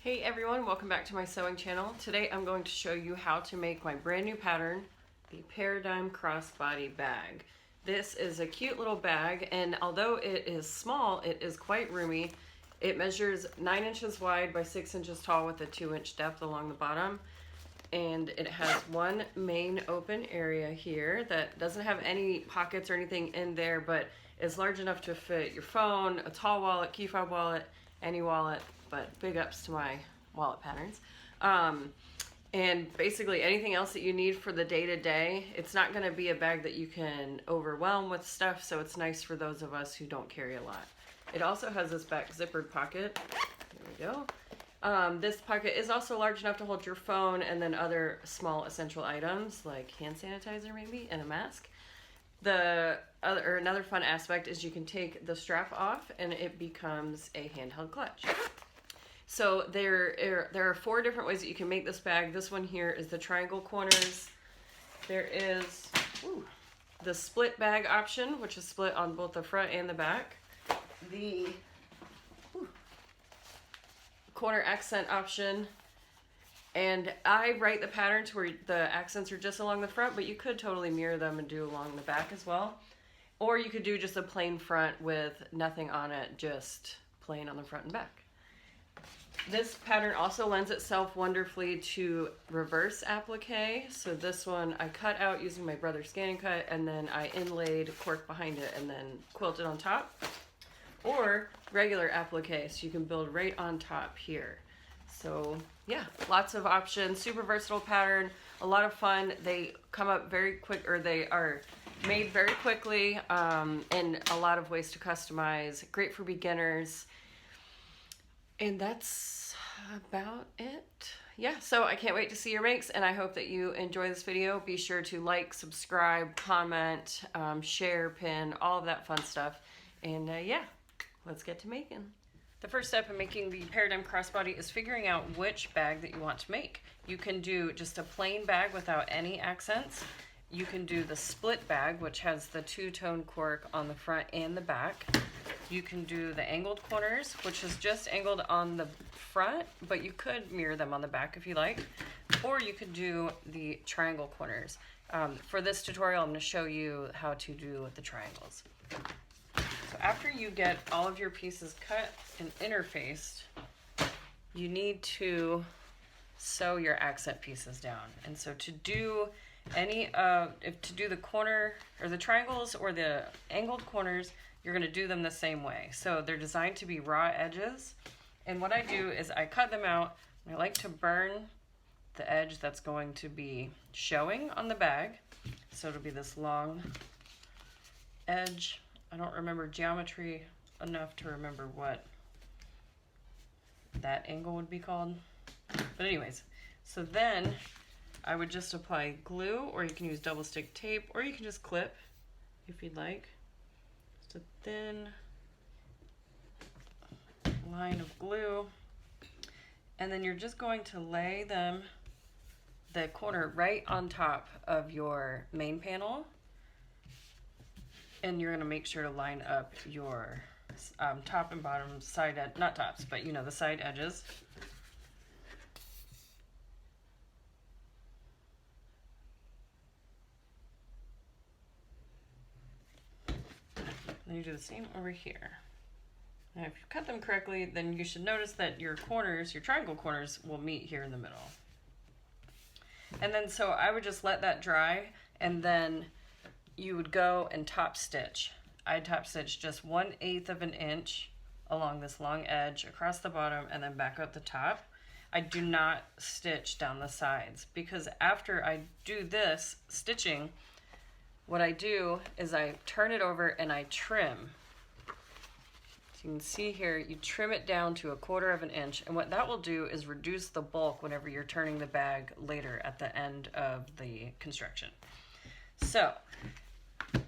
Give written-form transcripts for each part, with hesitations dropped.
Hey everyone, welcome back to my sewing channel. Today I'm going to show you how to make my brand new pattern, the Paradigm Crossbody bag. This is a cute little bag, and although it is small, it is quite roomy. It measures 9 inches wide by 6 inches tall with a 2-inch depth along the bottom. And it has one main open area here that doesn't have any pockets or anything in there, but is large enough to fit your phone, a tall wallet, key fob wallet, any wallet, but big ups to my wallet patterns. And basically anything else that you need for the day-to-day. It's not going to be a bag that you can overwhelm with stuff, so it's nice for those of us who don't carry a lot. It also has this back zippered pocket. There we go. This pocket is also large enough to hold your phone and then other small essential items like hand sanitizer maybe and a mask. Another fun aspect is you can take the strap off and it becomes a handheld clutch. So there are 4 different ways that you can make this bag. This one here is the triangle corners. There is the split bag option, which is split on both the front and the back. The corner accent option, and I write the pattern to where the accents are just along the front, but you could totally mirror them and do along the back as well. Or you could do just a plain front with nothing on it, just plain on the front and back. This pattern also lends itself wonderfully to reverse applique. So this one I cut out using my brother's scanning cut, and then I inlaid cork behind it and then quilted on top. Or regular applique, so you can build right on top here. So yeah, lots of options, super versatile pattern, a lot of fun. They come up very quick, or they are made very quickly, and a lot of ways to customize. Great for beginners. And that's about it. Yeah, so I can't wait to see your makes, and I hope that you enjoy this video. Be sure to like, subscribe, comment, share, pin, all of that fun stuff. And yeah, let's get to making. The first step in making the Paradigm Crossbody is figuring out which bag that you want to make. You can do just a plain bag without any accents. You can do the split bag, which has the 2-tone cork on the front and the back. You can do the angled corners, which is just angled on the front, but you could mirror them on the back if you like. Or you could do the triangle corners. For this tutorial, I'm going to show you how to do the triangles. So after you get all of your pieces cut and interfaced, you need to sew your accent pieces down. And so to do to do the corner or the triangles or the angled corners, you're going to do them the same way. So they're designed to be raw edges. And what I do is I cut them out. And I like to burn the edge that's going to be showing on the bag. So it'll be this long edge. I don't remember geometry enough to remember what that angle would be called. But anyways, so then I would just apply glue, or you can use double stick tape, or you can just clip if you'd like. Just a thin line of glue. And then you're just going to lay the corner right on top of your main panel. And you're going to make sure to line up your top and bottom side, not tops, but you know, the side edges. Then you do the same over here. Now if you cut them correctly, then you should notice that your corners, your triangle corners, will meet here in the middle. And then so I would just let that dry, and then you would go and top stitch. I'd top stitch just 1/8 of an inch along this long edge across the bottom and then back out the top. I do not stitch down the sides, because after I do this stitching, what I do is I turn it over and I trim. So you can see here, you trim it down to 1/4 of an inch, and what that will do is reduce the bulk whenever you're turning the bag later at the end of the construction. So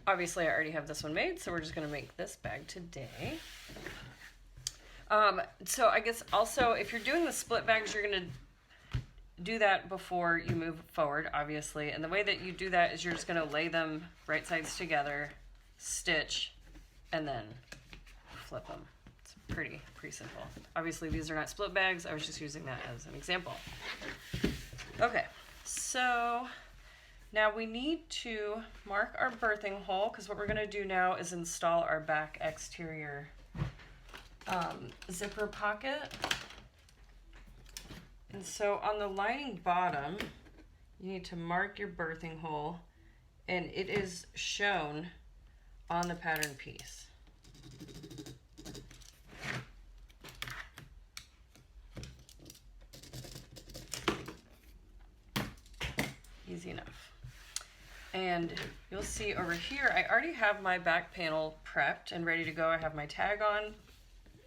obviously I already have this one made, so we're just gonna make this bag today. So I guess also if you're doing the split bags, you're gonna do that before you move forward, obviously. And the way that you do that is you're just gonna lay them right sides together, stitch, and then flip them. It's pretty simple. Obviously these are not split bags, I was just using that as an example. Okay, so now we need to mark our birthing hole, because what we're going to do now is install our back exterior zipper pocket. And so on the lining bottom, you need to mark your birthing hole, and it is shown on the pattern piece. Easy enough. And you'll see over here, I already have my back panel prepped and ready to go. I have my tag on.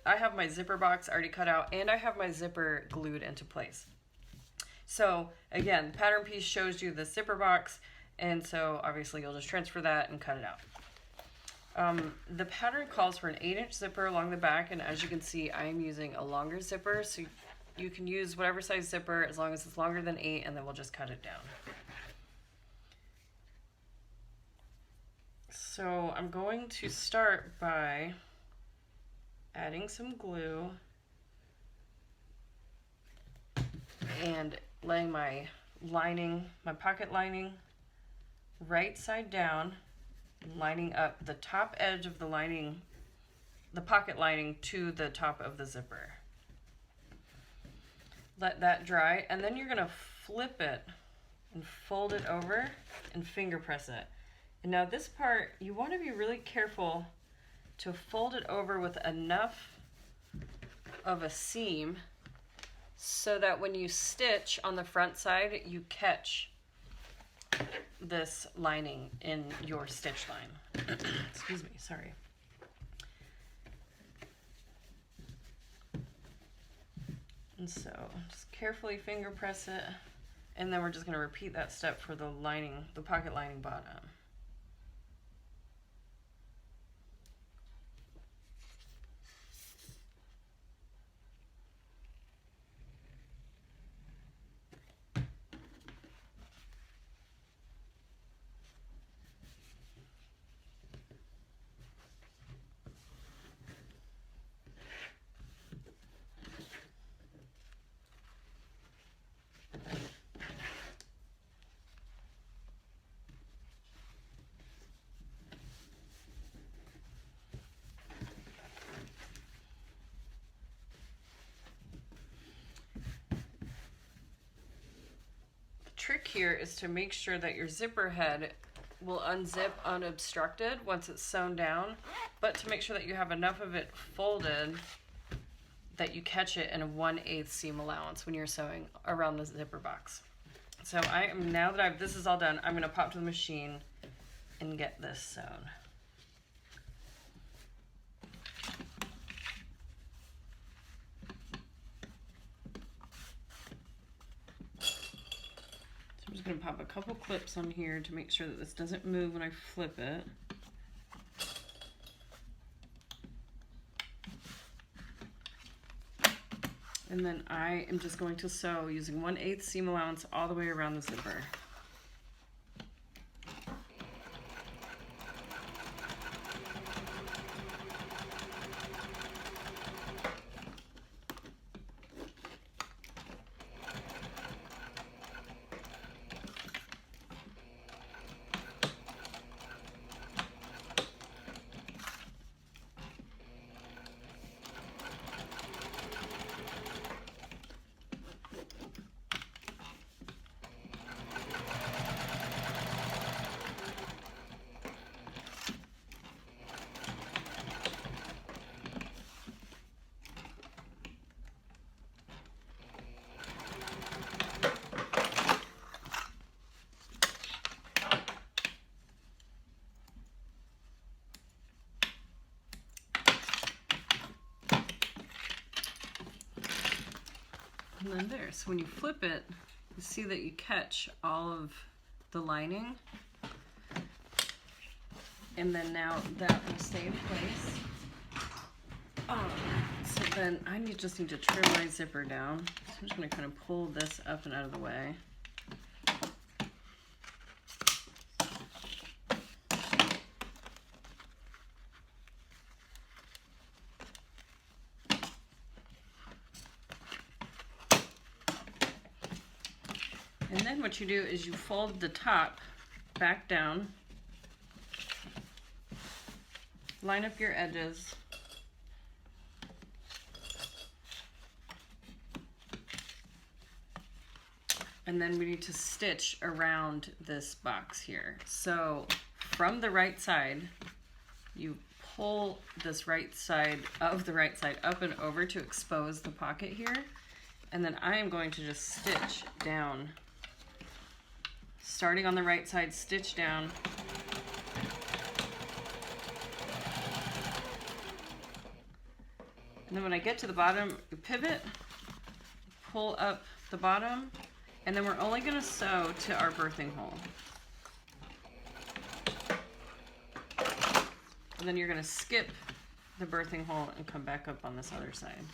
I have my zipper box already cut out, and I have my zipper glued into place. So again, pattern piece shows you the zipper box, and so obviously you'll just transfer that and cut it out. The pattern calls for an 8-inch zipper along the back, and as you can see, I am using a longer zipper, so you can use whatever size zipper as long as it's longer than 8, and then we'll just cut it down. So I'm going to start by adding some glue and laying my lining, my pocket lining, right side down, lining up the top edge of the lining, the pocket lining, to the top of the zipper. Let that dry, and then you're going to flip it and fold it over and finger press it. And now this part, you want to be really careful to fold it over with enough of a seam so that when you stitch on the front side, you catch this lining in your stitch line. Excuse me, sorry. And so just carefully finger press it, and then we're just going to repeat that step for the lining, the pocket lining bottom. Trick here is to make sure that your zipper head will unzip unobstructed once it's sewn down, but to make sure that you have enough of it folded that you catch it in a 1/8 seam allowance when you're sewing around the zipper box. So I am, now that this is all done, I'm going to pop to the machine and get this sewn. I'm just going to pop a couple clips on here to make sure that this doesn't move when I flip it. And then I am just going to sew using 1/8 seam allowance all the way around the zipper. And then there, so when you flip it, you see that you catch all of the lining. And then now that will stay in place. So then I just need to trim my zipper down. So I'm just going to kind of pull this up and out of the way. then what you do is you fold the top back down, line up your edges, and then we need to stitch around this box here. So from the right side, you pull this right side of the right side up and over to expose the pocket here. And then I am going to just stitch down, starting on the right side, stitch down. And then when I get to the bottom, you pivot, pull up the bottom, and then we're only going to sew to our birthing hole. And then you're going to skip the birthing hole and come back up on this other side.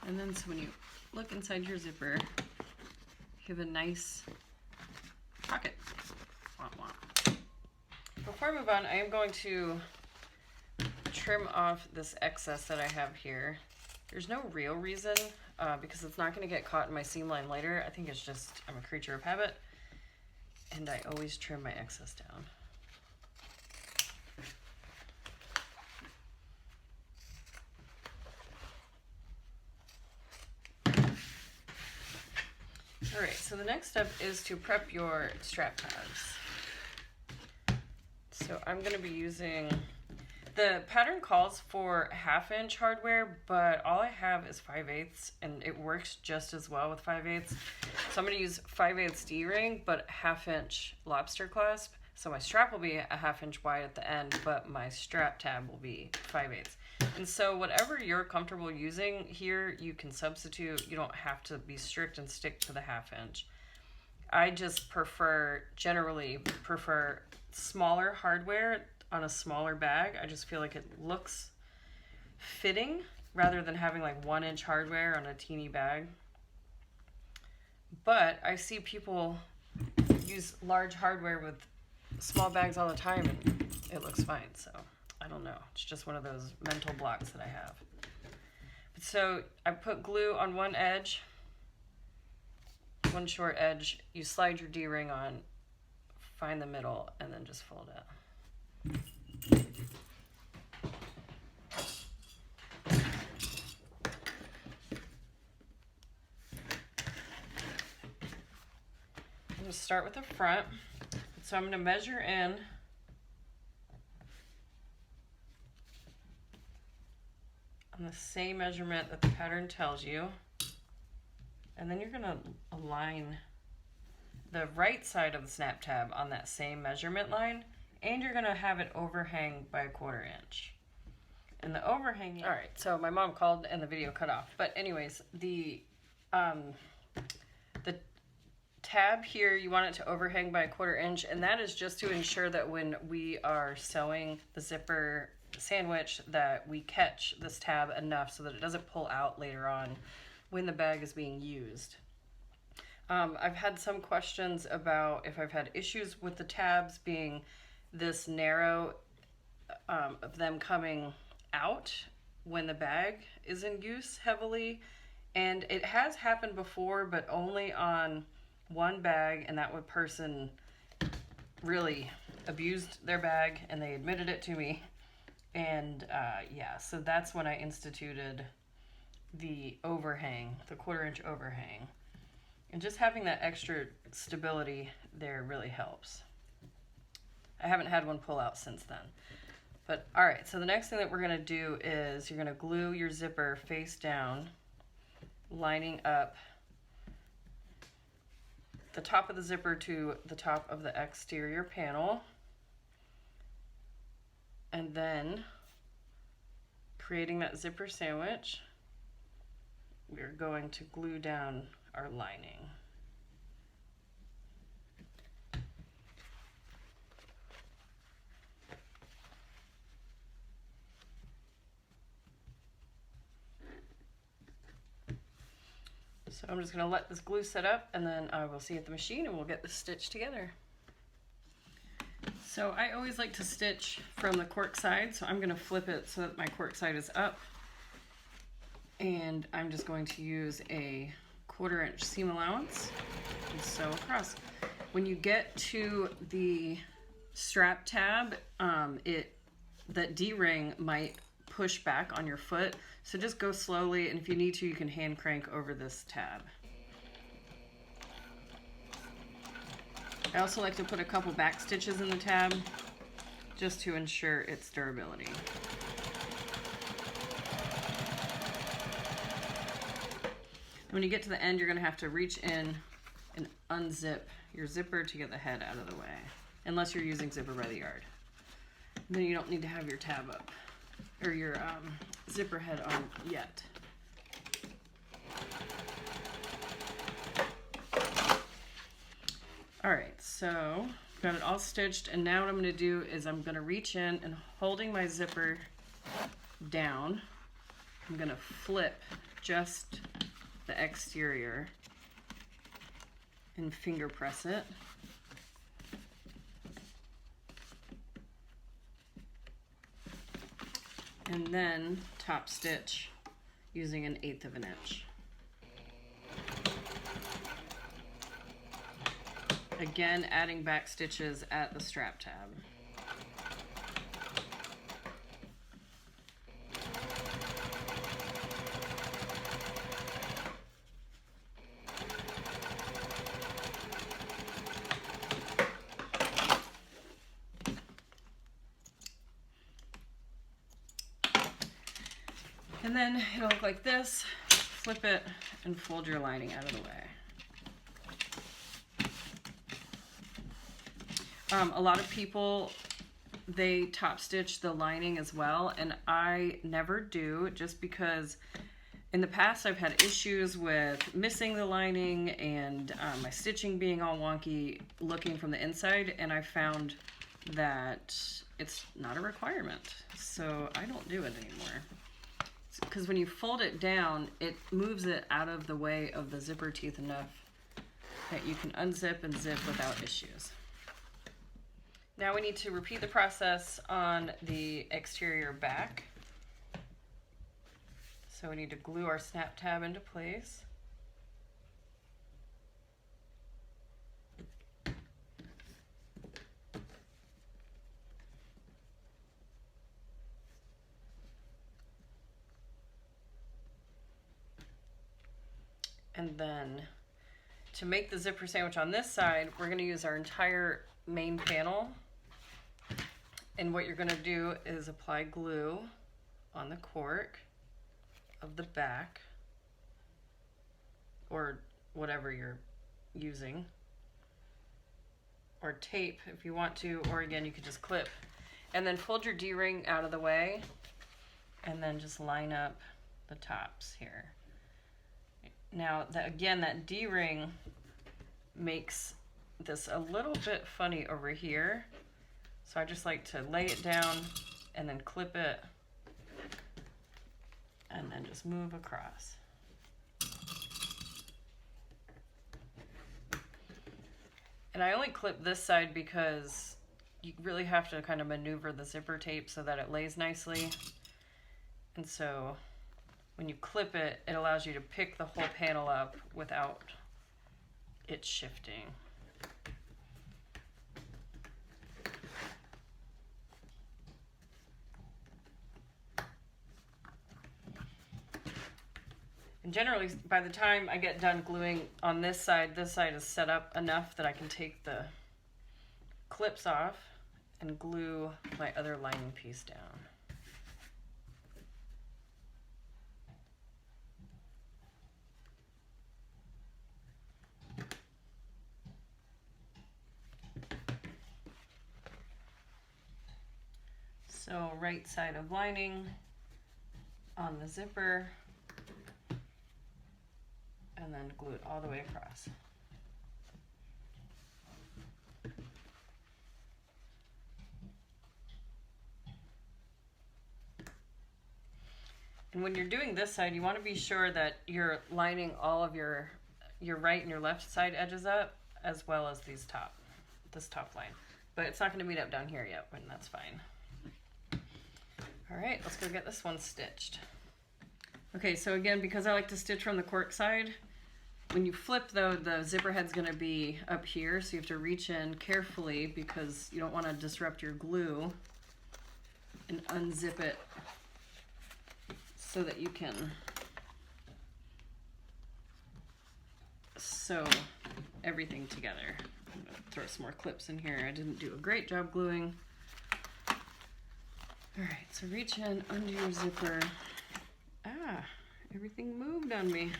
And then so when you look inside your zipper, you have a nice pocket. Womp womp. Before I move on, I am going to trim off this excess that I have here. There's no real reason because it's not going to get caught in my seam line later. I think it's just I'm a creature of habit, and I always trim my excess down. All right, so the next step is to prep your strap tabs. So I'm going to be using, the pattern calls for 1/2 inch hardware, but all I have is 5/8, and it works just as well with 5/8. So I'm going to use 5/8 D-ring, but 1/2 inch lobster clasp. So my strap will be a 1/2 inch wide at the end, but my strap tab will be 5/8. And so whatever you're comfortable using here, you can substitute. You don't have to be strict and stick to the 1/2 inch. I just generally prefer smaller hardware on a smaller bag. I just feel like it looks fitting rather than having like 1 inch hardware on a teeny bag. But I see people use large hardware with small bags all the time and it looks fine. So I don't know. It's just one of those mental blocks that I have. So I put glue on one edge, one short edge. You slide your D-ring on, find the middle, and then just fold it. I'm going to start with the front. So I'm going to measure in on the same measurement that the pattern tells you. And then you're going to align the right side of the snap tab on that same measurement line, and you're going to have it overhang by 1/4 inch. And the overhang, all right, so my mom called and the video cut off. But anyways, the tab here, you want it to overhang by 1/4 inch, and that is just to ensure that when we are sewing the zipper sandwich that we catch this tab enough so that it doesn't pull out later on when the bag is being used. I've had some questions about if I've had issues with the tabs being this narrow, of them coming out when the bag is in use heavily, and it has happened before, but only on one bag, and that one person really abused their bag and they admitted it to me. And yeah, so that's when I instituted the overhang, the 1/4 inch overhang. And just having that extra stability there really helps. I haven't had one pull out since then. But all right, so the next thing that we're gonna do is you're gonna glue your zipper face down, lining up the top of the zipper to the top of the exterior panel. And then creating that zipper sandwich, we're going to glue down our lining. So I'm just going to let this glue set up, and then I will see you at the machine and we'll get this stitched together. So I always like to stitch from the cork side, so I'm going to flip it so that my cork side is up. And I'm just going to use a 1/4 inch seam allowance and sew across. When you get to the strap tab, that D-ring might push back on your foot, so just go slowly, and if you need to, you can hand crank over this tab. I also like to put a couple back stitches in the tab just to ensure its durability. When you get to the end, you're going to have to reach in and unzip your zipper to get the head out of the way, unless you're using zipper by the yard. Then you don't need to have your tab up, or your zipper head on yet. Alright, so got it all stitched, and now what I'm going to do is I'm going to reach in and holding my zipper down, I'm going to flip just the exterior and finger press it. And then top stitch using 1/8 of an inch. Again, adding back stitches at the strap tab. And then it'll look like this. Flip it and fold your lining out of the way. A lot of people, they top stitch the lining as well, and I never do, just because in the past I've had issues with missing the lining and my stitching being all wonky looking from the inside, and I found that it's not a requirement, so I don't do it anymore. Because when you fold it down, it moves it out of the way of the zipper teeth enough that you can unzip and zip without issues. Now we need to repeat the process on the exterior back. So we need to glue our snap tab into place. And then to make the zipper sandwich on this side, we're going to use our entire main panel. And what you're going to do is apply glue on the cork of the back, or whatever you're using, or tape if you want to, or again you could just clip, and then fold your D-ring out of the way and then just line up the tops here. Now again, that D-ring makes this a little bit funny over here, so I just like to lay it down and then clip it and then just move across. And I only clip this side because you really have to kind of maneuver the zipper tape so that it lays nicely. And so when you clip it, it allows you to pick the whole panel up without it shifting. And generally, by the time I get done gluing on this side is set up enough that I can take the clips off and glue my other lining piece down. So right side of lining on the zipper, and then glue it all the way across. And when you're doing this side, you want to be sure that you're lining all of your right and your left side edges up, as well as this top line. But it's not going to meet up down here yet, and that's fine. All right, let's go get this one stitched. Okay, so again, because I like to stitch from the cork side, when you flip though, the zipper head's going to be up here, so you have to reach in carefully because you don't want to disrupt your glue, and unzip it so that you can sew everything together. I'm going to throw some more clips in here. I didn't do a great job gluing. All right, so reach in under your zipper. Ah, everything moved on me.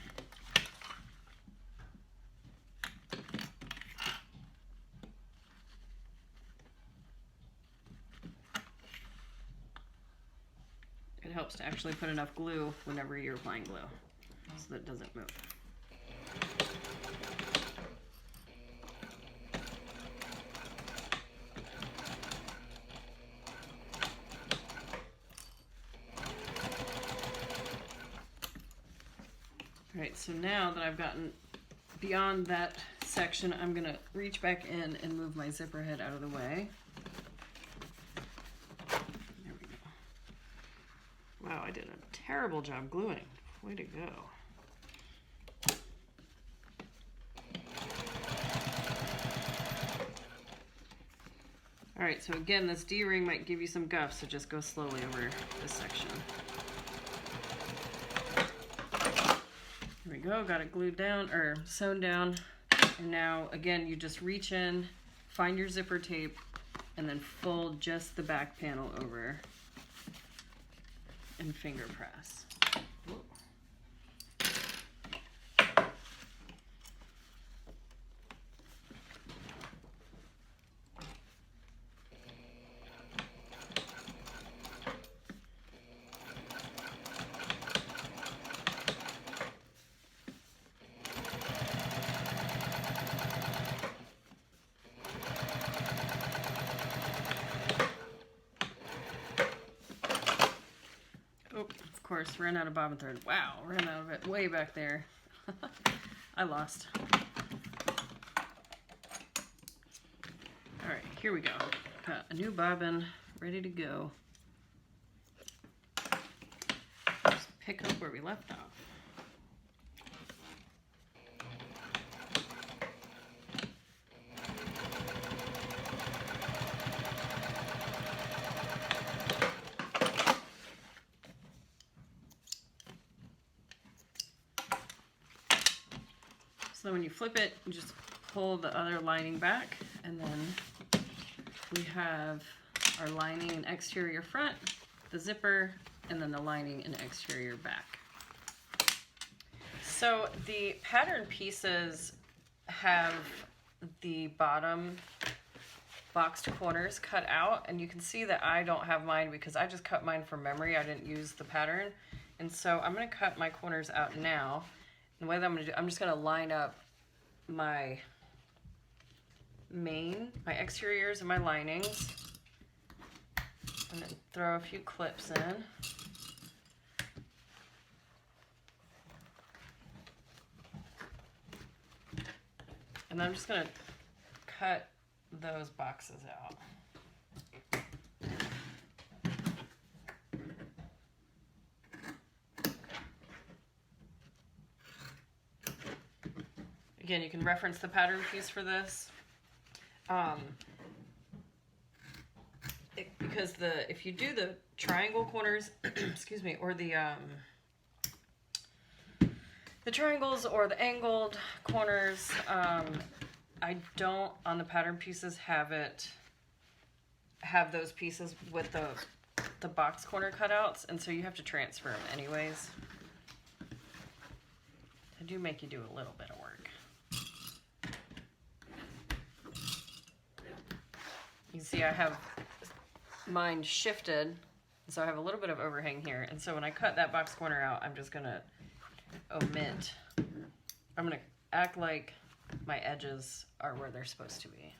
It helps to actually put enough glue whenever you're applying glue so that it doesn't move. All right, so now that I've gotten beyond that section, I'm gonna reach back in and move my zipper head out of the way. There we go. Wow, I did a terrible job gluing. Way to go. All right, so again, this D-ring might give you some guff, so just go slowly over this section. There we go, got it glued down, or sewn down. And now, again, you just reach in, find your zipper tape, and then fold just the back panel over and finger press. Whoa. Of course, ran out of bobbin thread. Wow, ran out of it way back there. I lost. All right, here we go. Got a new bobbin ready to go. Just pick up where we left off. So when you flip it, you just pull the other lining back, and then we have our lining and exterior front, the zipper, and then the lining and exterior back. So the pattern pieces have the bottom boxed corners cut out, and you can see that I don't have mine because I just cut mine from memory. I didn't use the pattern, and so I'm going to cut my corners out now. The way that I'm going to do, I'm just going to line up my exteriors and my linings, and then throw a few clips in. And I'm just going to cut those boxes out. Again, you can reference the pattern piece for this. Because if you do the triangle corners, excuse me, or the triangles or the angled corners, I don't on the pattern pieces have those pieces with the box corner cutouts, and so you have to transfer them anyways. They do make you do a little bit of work. You can see I have mine shifted, so I have a little bit of overhang here, and so when I cut that box corner out, I'm just gonna omit. I'm gonna act like my edges are where they're supposed to be.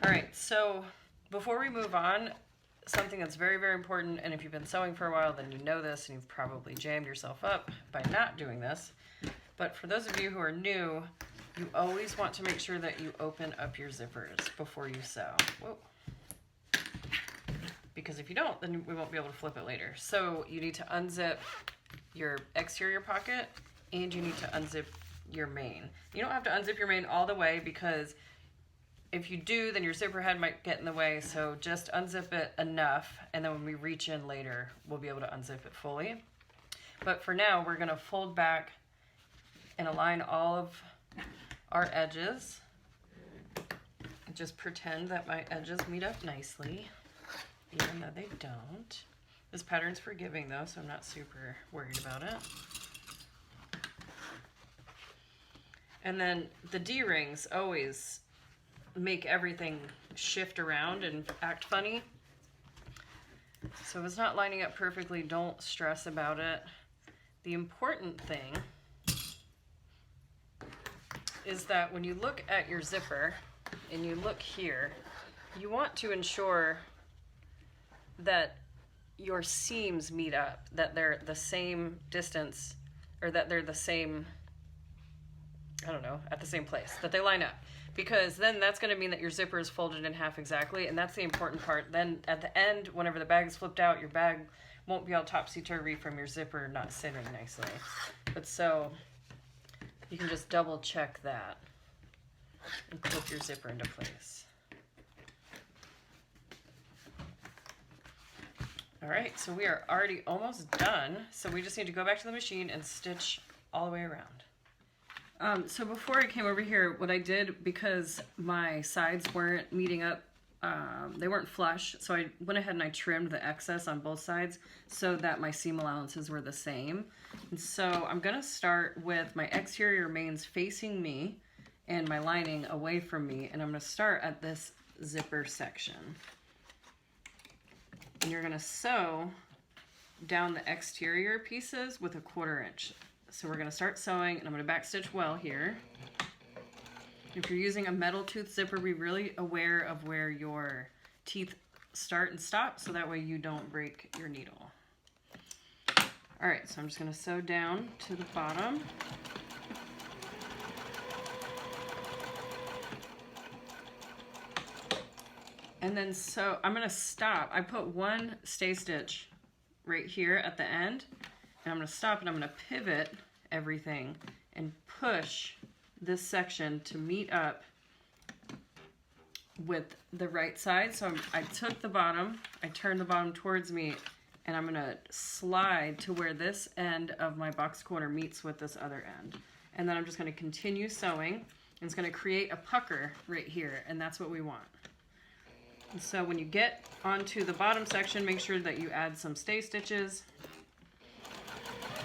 All right, so before we move on, something that's very, very important, and if you've been sewing for a while, then you know this, and you've probably jammed yourself up by not doing this. But for those of you who are new, you always want to make sure that you open up your zippers before you sew. Whoa. Because if you don't, then we won't be able to flip it later. So you need to unzip your exterior pocket, and you need to unzip your main. You don't have to unzip your main all the way, because if you do, then your zipper head might get in the way. So just unzip it enough, and then when we reach in later, we'll be able to unzip it fully. But for now, we're gonna fold back and align all of our edges. Just pretend that my edges meet up nicely, even though they don't. This pattern's forgiving though, so I'm not super worried about it. And then the D-rings always make everything shift around and act funny. So if it's not lining up perfectly, don't stress about it. The important thing is that when you look at your zipper and you look here, you want to ensure that your seams meet up, that they're the same distance, or that they're the same, I don't know, at the same place, that they line up. Because then that's going to mean that your zipper is folded in half exactly, and that's the important part. Then at the end, whenever the bag is flipped out, your bag won't be all topsy-turvy from your zipper not sitting nicely. But so you can just double check that and clip your zipper into place. All right, so we are already almost done. So we just need to go back to the machine and stitch all the way around. So before I came over here, what I did, because my sides weren't meeting up, they weren't flush, so I went ahead and I trimmed the excess on both sides so that my seam allowances were the same. And so I'm gonna start with my exterior mains facing me and my lining away from me, and I'm gonna start at this zipper section. And you're gonna sew down the exterior pieces with a 1/4 inch. So we're gonna start sewing, and I'm gonna backstitch well here. If you're using a metal tooth zipper, be really aware of where your teeth start and stop, so that way you don't break your needle. All right, so I'm just gonna sew down to the bottom. And then so I'm gonna stop. I put one stay stitch right here at the end, and I'm gonna stop and I'm gonna pivot everything and push this section to meet up with the right side. So I took the bottom, I turned the bottom towards me, and I'm gonna slide to where this end of my box corner meets with this other end. And then I'm just gonna continue sewing, and it's gonna create a pucker right here, and that's what we want. And so when you get onto the bottom section, make sure that you add some stay stitches,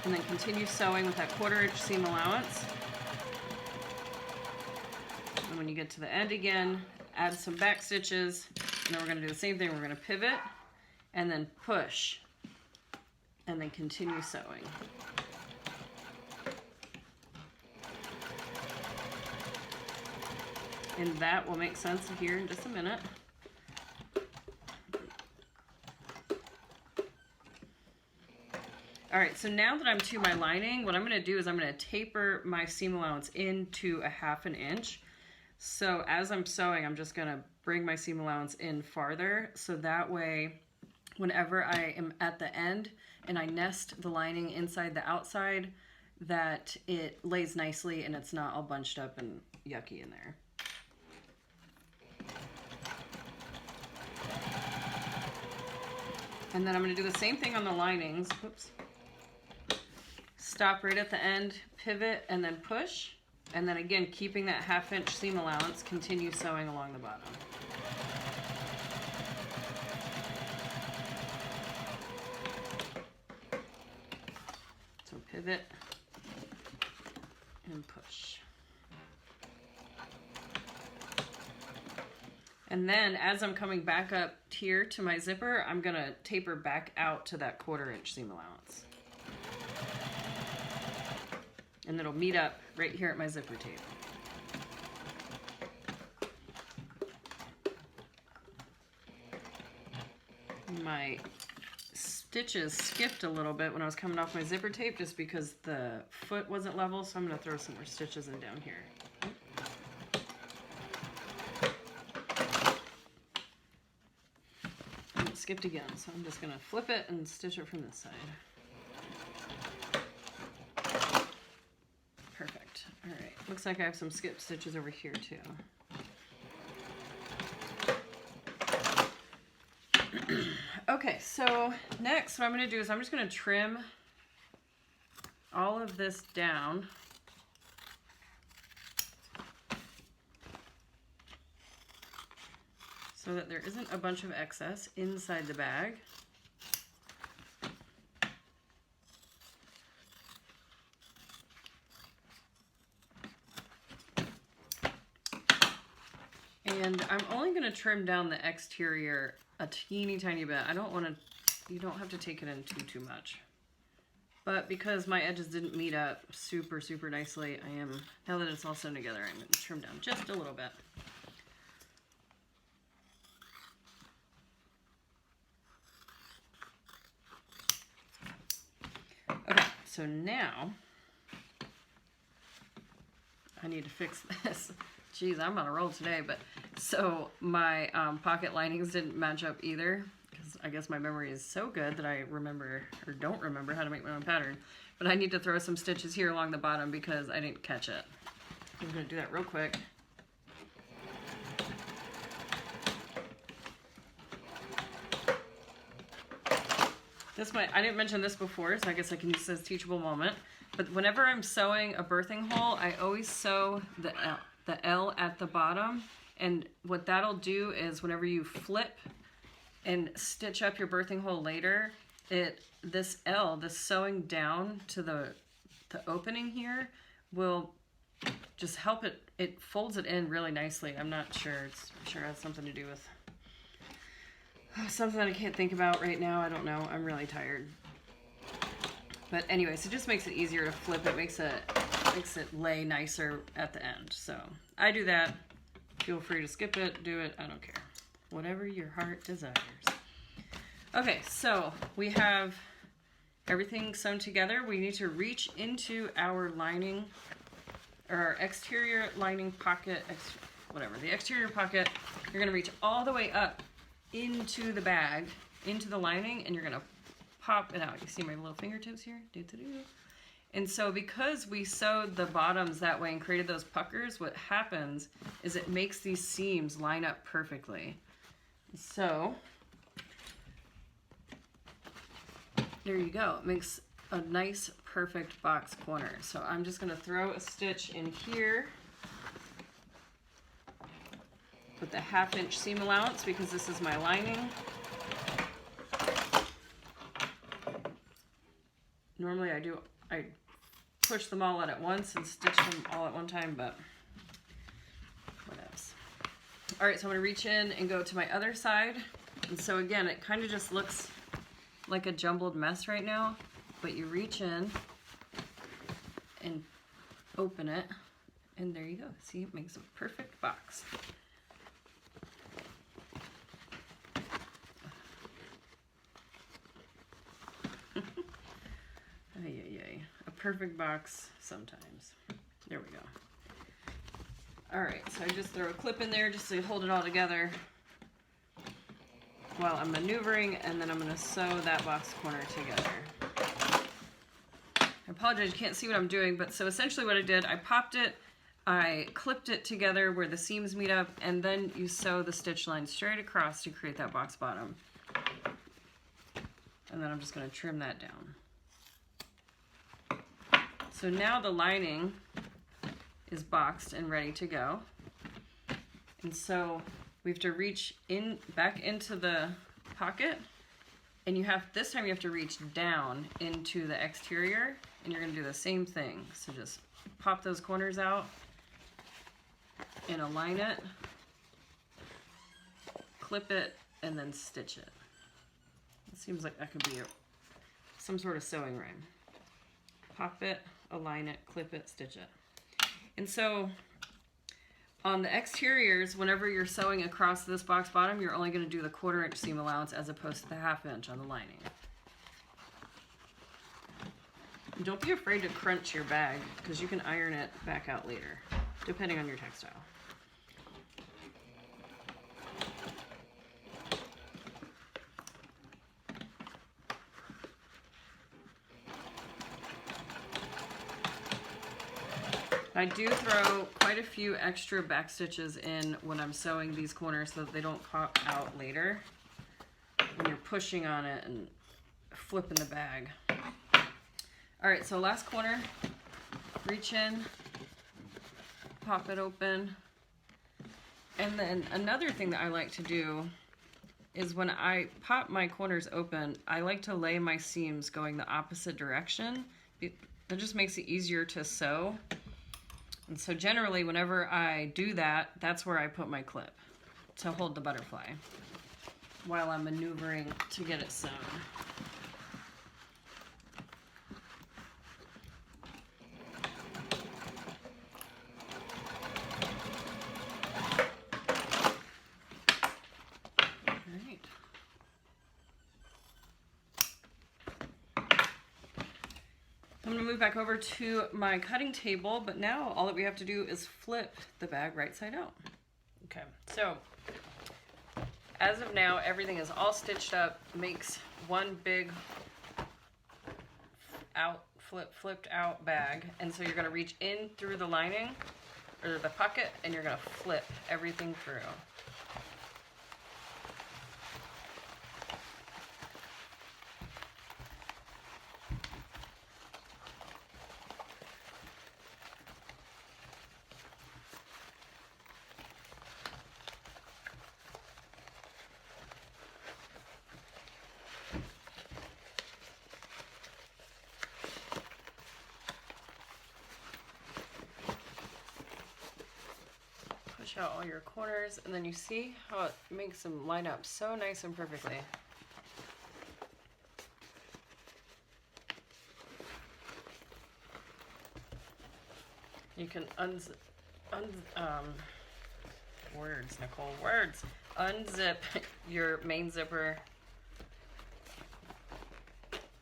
and then continue sewing with that 1/4 inch seam allowance. And when you get to the end again, add some back stitches, and then we're gonna do the same thing. We're gonna pivot and then push, and then continue sewing. And that will make sense here in just a minute. All right, so now that I'm to my lining, what I'm gonna do is I'm gonna taper my seam allowance into a 1/2 inch. So as I'm sewing, I'm just gonna bring my seam allowance in farther, so that way, whenever I am at the end and I nest the lining inside the outside, that it lays nicely and it's not all bunched up and yucky in there. And then I'm gonna do the same thing on the linings. Whoops. Stop right at the end, pivot, and then push. And then again, keeping that 1/2 inch seam allowance, continue sewing along the bottom. So pivot and push. And then as I'm coming back up here to my zipper, I'm gonna taper back out to that 1/4 inch seam allowance. And it'll meet up right here at my zipper tape. My stitches skipped a little bit when I was coming off my zipper tape just because the foot wasn't level, so I'm going to throw some more stitches in down here. And it skipped again, so I'm just going to flip it and stitch it from this side. Perfect. All right. Looks like I have some skip stitches over here too. Okay, so next what I'm going to do is I'm just going to trim all of this down. So that there isn't a bunch of excess inside the bag. And I'm only going to trim down the exterior a teeny tiny bit. I don't want to, you don't have to take it in too much. But because my edges didn't meet up super nicely, I am, now that it's all sewn together, I'm going to trim down just a little bit. Okay, so now I need to fix this. Jeez, I'm on a roll today, but so my pocket linings didn't match up either, because I guess my memory is so good that I remember, or don't remember, how to make my own pattern. But I need to throw some stitches here along the bottom because I didn't catch it. I'm going to do that real quick. This might, I didn't mention this before, so I guess I can use this as a teachable moment. But whenever I'm sewing a birthing hole, I always sew the L at the bottom, and what that'll do is whenever you flip and stitch up your birthing hole later, this L, this sewing down to the opening here, will just help it folds it in really nicely. I'm not sure, I'm sure it has something to do with something that I can't think about right now. I don't know, I'm really tired. But anyways, it just makes it easier to flip. It makes it lay nicer at the end. So I do that. Feel free to skip it, do it, I don't care. Whatever your heart desires. Okay, so we have everything sewn together. We need to reach into our lining, or our exterior lining pocket, whatever, the exterior pocket. You're gonna reach all the way up into the bag, into the lining, and you're gonna pop it out. You see my little fingertips here? And so because we sewed the bottoms that way and created those puckers, what happens is it makes these seams line up perfectly. So there you go. It makes a nice, perfect box corner. So I'm just gonna throw a stitch in here with the 1/2 inch seam allowance because this is my lining. Normally I push them all out at once and stitch them all at one time, but what else? All right, so I'm gonna reach in and go to my other side. And so again, it kind of just looks like a jumbled mess right now, but you reach in and open it, and there you go. See, it makes a perfect box. A perfect box sometimes. There we go. All right, so I just throw a clip in there just to hold it all together while I'm maneuvering, and then I'm going to sew that box corner together. I apologize, you can't see what I'm doing, but so essentially what I did, I popped it, I clipped it together where the seams meet up, and then you sew the stitch line straight across to create that box bottom. And then I'm just going to trim that down. So now the lining is boxed and ready to go. And so we have to reach in back into the pocket, and this time you have to reach down into the exterior, and you're going to do the same thing. So just pop those corners out and align it, clip it, and then stitch it. It seems like that could be some sort of sewing rhyme. Pop it, align it, clip it, stitch it. And so On the exteriors, whenever you're sewing across this box bottom, you're only going to do the 1/4 inch seam allowance as opposed to the 1/2 inch on the lining. And don't be afraid to crunch your bag because you can iron it back out later, depending on your textile. I do throw quite a few extra back stitches in when I'm sewing these corners so that they don't pop out later when you're pushing on it and flipping the bag. All right, so last corner, reach in, pop it open. And then another thing that I like to do is when I pop my corners open, I like to lay my seams going the opposite direction. That just makes it easier to sew. And so generally, whenever I do that, that's where I put my clip to hold the butterfly while I'm maneuvering to get it sewn. I'm going to move back over to my cutting table, but now all that we have to do is flip the bag right side out. Okay, so as of now, everything is all stitched up, makes one big flipped out bag. And so you're going to reach in through the lining or the pocket and you're going to flip everything through. Push out all your corners, and then you see how it makes them line up so nice and perfectly. You can unzip your main zipper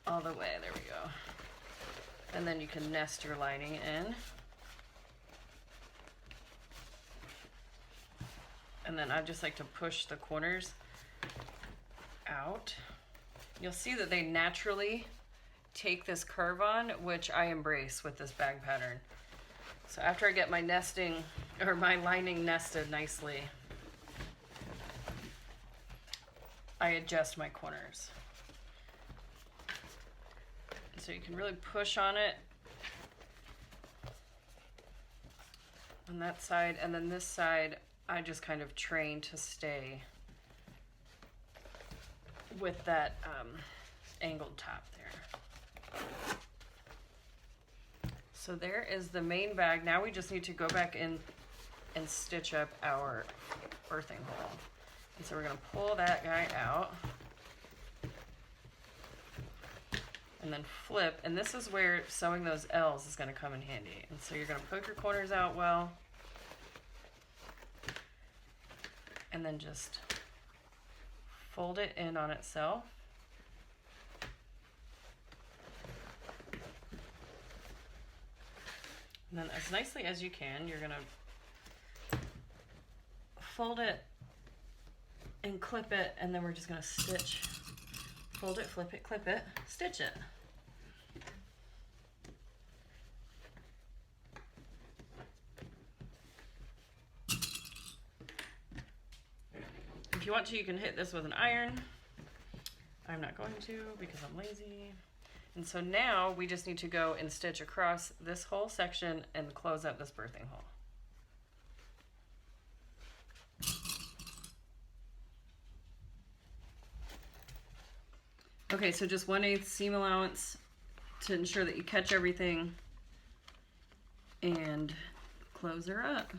all the way, there we go. And then you can nest your lining in. And then I just like to push the corners out. You'll see that they naturally take this curve on, which I embrace with this bag pattern. So after I get my nesting or my lining nested nicely, I adjust my corners. So you can really push on it on that side, and then this side I just kind of train to stay with that angled top there. So there is the main bag. Now we just need to go back in and stitch up our earthing hole. And so we're going to pull that guy out and then flip. And this is where sewing those L's is going to come in handy. And so you're going to poke your corners out well. And then just fold it in on itself. And then as nicely as you can, you're gonna fold it and clip it, and then we're just gonna stitch, fold it, flip it, clip it, stitch it. If you want to, you can hit this with an iron. I'm not going to because I'm lazy. And so now we just need to go and stitch across this whole section and close up this birthing hole. Okay, so just 1/8 seam allowance to ensure that you catch everything and close her up.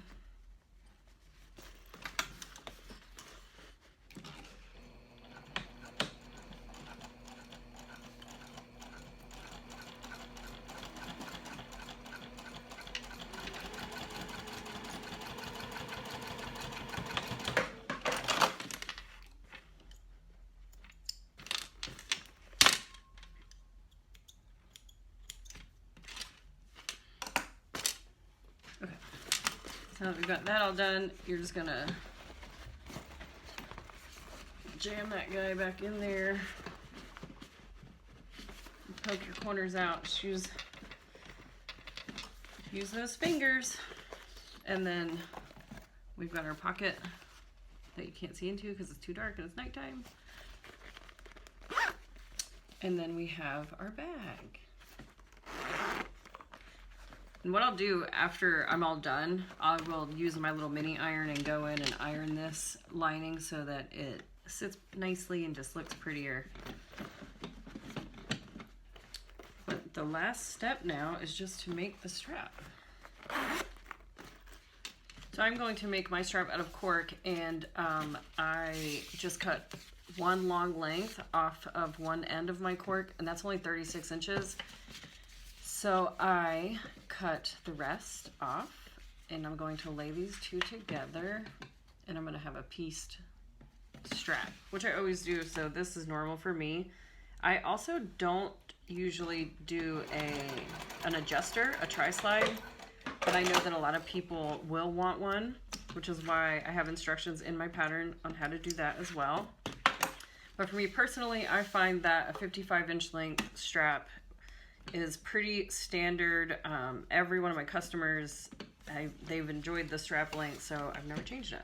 Now that we've got that all done, you're just gonna jam that guy back in there. Poke your corners out. Just use those fingers. And then we've got our pocket that you can't see into because it's too dark and it's nighttime. And then we have our bag. And what I'll do after I'm all done, I will use my little mini iron and go in and iron this lining so that it sits nicely and just looks prettier. But the last step now is just to make the strap. So I'm going to make my strap out of cork, and I just cut one long length off of one end of my cork, and that's only 36 inches. So I cut the rest off, and I'm going to lay these two together, and I'm going to have a pieced strap, which I always do, so this is normal for me. I also don't usually do an adjuster, a tri-slide, but I know that a lot of people will want one, which is why I have instructions in my pattern on how to do that as well. But for me personally, I find that a 55-inch length strap is pretty standard. Every one of my customers, they've enjoyed the strap length, so I've never changed it.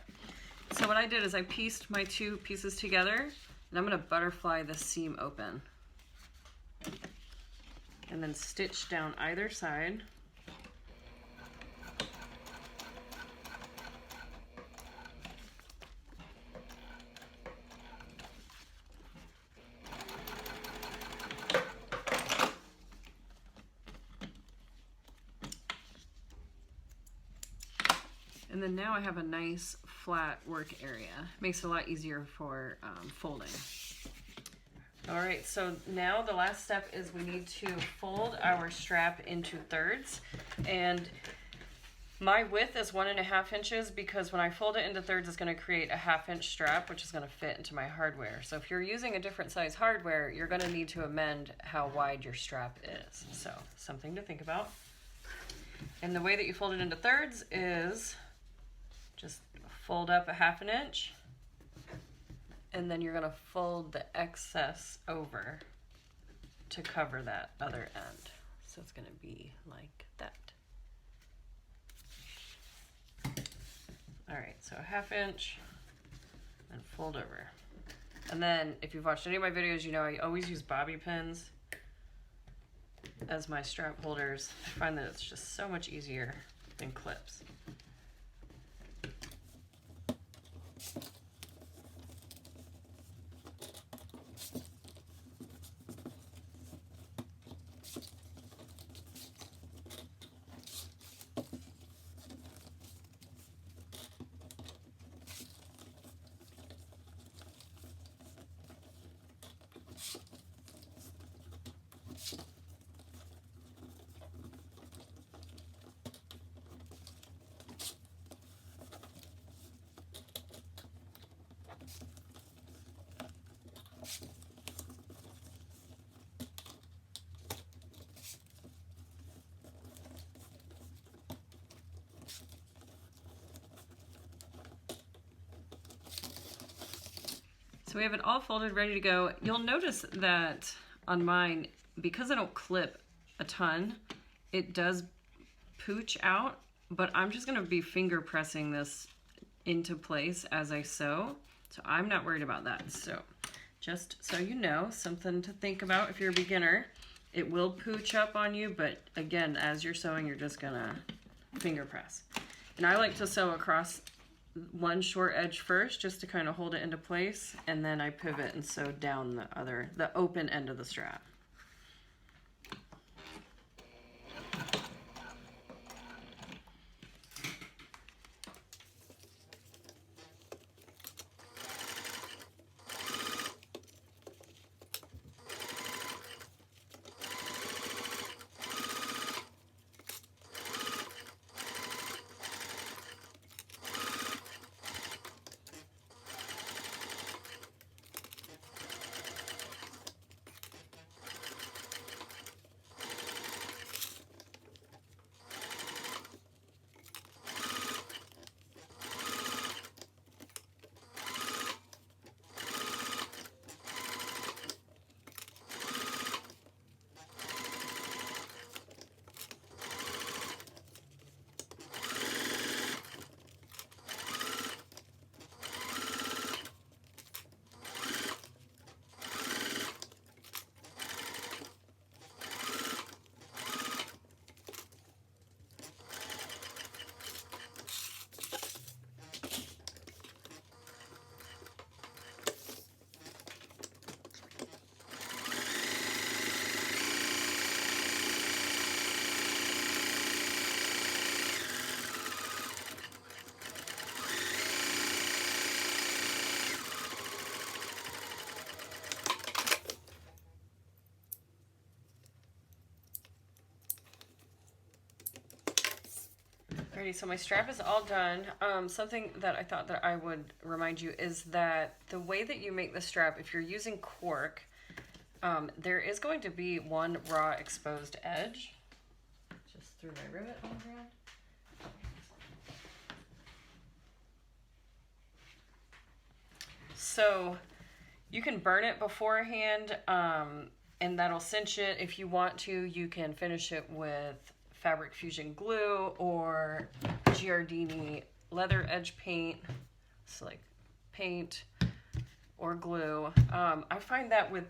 So what I did is I pieced my two pieces together, and I'm going to butterfly the seam open. And then stitch down either side. And then now I have a nice flat work area. Makes it a lot easier for folding. All right, so now the last step is we need to fold our strap into thirds. And my width is 1.5 inches because when I fold it into thirds, it's gonna create a 1/2 inch strap, which is gonna fit into my hardware. So if you're using a different size hardware, you're gonna need to amend how wide your strap is. So something to think about. And the way that you fold it into thirds is just fold up a 1/2 inch, and then you're gonna fold the excess over to cover that other end. So it's gonna be like that. All right, so a 1/2 inch and fold over. And then if you've watched any of my videos, you know I always use bobby pins as my strap holders. I find that it's just so much easier than clips. So we have it all folded, ready to go. You'll notice that on mine, because I don't clip a ton, it does pooch out, but I'm just gonna be finger pressing this into place as I sew. So I'm not worried about that. So just so you know, something to think about if you're a beginner. It will pooch up on you, but again, as you're sewing, you're just gonna finger press. And I like to sew across one short edge first just to kind of hold it into place, and then I pivot and sew down the open end of the strap. Okay, so my strap is all done. Something that I thought that I would remind you is that the way that you make the strap, if you're using cork, there is going to be one raw exposed edge. Just threw my rivet on the ground. So you can burn it beforehand, and that'll cinch it. If you want to, you can finish it with Fabric Fusion glue or Giardini leather edge paint. So like paint or glue. I find that with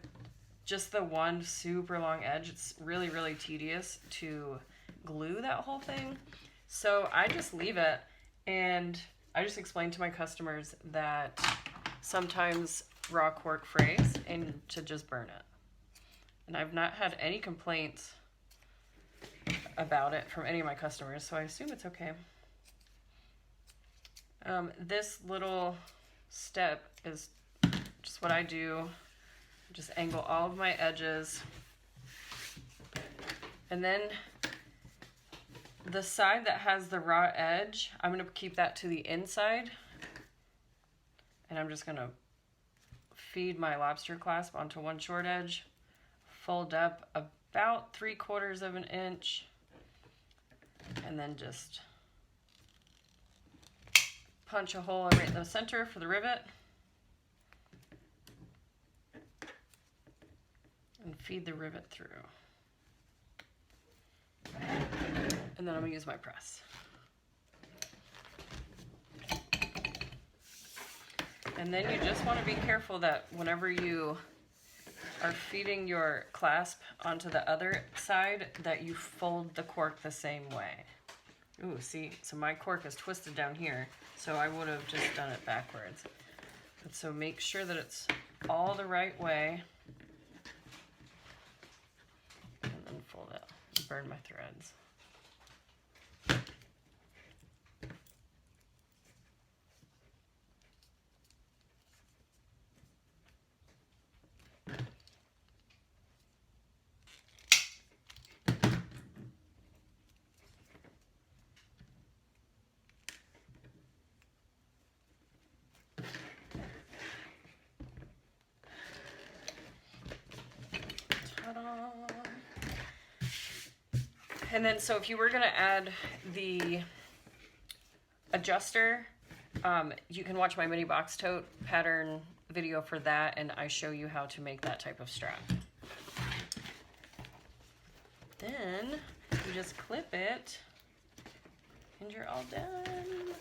just the one super long edge, it's really, really tedious to glue that whole thing. So I just leave it, and I just explain to my customers that sometimes raw cork frays and to just burn it. And I've not had any complaints about it from any of my customers, so I assume it's okay. This little step is just what I do. Just angle all of my edges. And then the side that has the raw edge, I'm going to keep that to the inside. And I'm just going to feed my lobster clasp onto one short edge, fold up about 3/4 of an inch, and then just punch a hole right in the center for the rivet, and feed the rivet through. And then I'm going to use my press. And then you just want to be careful that whenever you are feeding your clasp onto the other side, that you fold the cork the same way. Ooh, see, so my cork is twisted down here, so I would have just done it backwards. But so make sure that it's all the right way. And then fold it and burn my threads. And then, so if you were going to add the adjuster, you can watch my mini box tote pattern video for that, and I show you how to make that type of strap. Then you just clip it, and you're all done.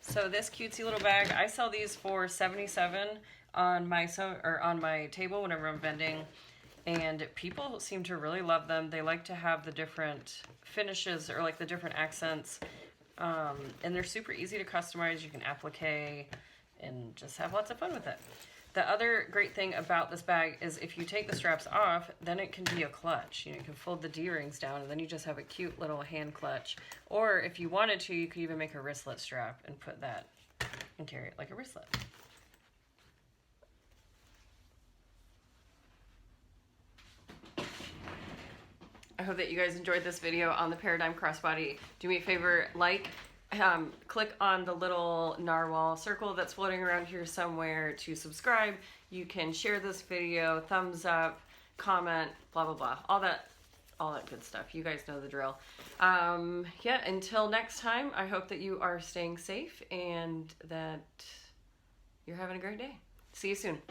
So this cutesy little bag, I sell these for $77 on my table whenever I'm vending. And people seem to really love them. They like to have the different finishes or like the different accents. And they're super easy to customize. You can applique and just have lots of fun with it. The other great thing about this bag is if you take the straps off, then it can be a clutch. You know, you can fold the D-rings down and then you just have a cute little hand clutch. Or if you wanted to, you could even make a wristlet strap and put that and carry it like a wristlet. I hope that you guys enjoyed this video on the Paradigm Crossbody. Do me a favor, click on the little narwhal circle that's floating around here somewhere to subscribe. You can share this video, thumbs up, comment, blah, blah, blah. All that good stuff. You guys know the drill. Yeah, until next time, I hope that you are staying safe and that you're having a great day. See you soon.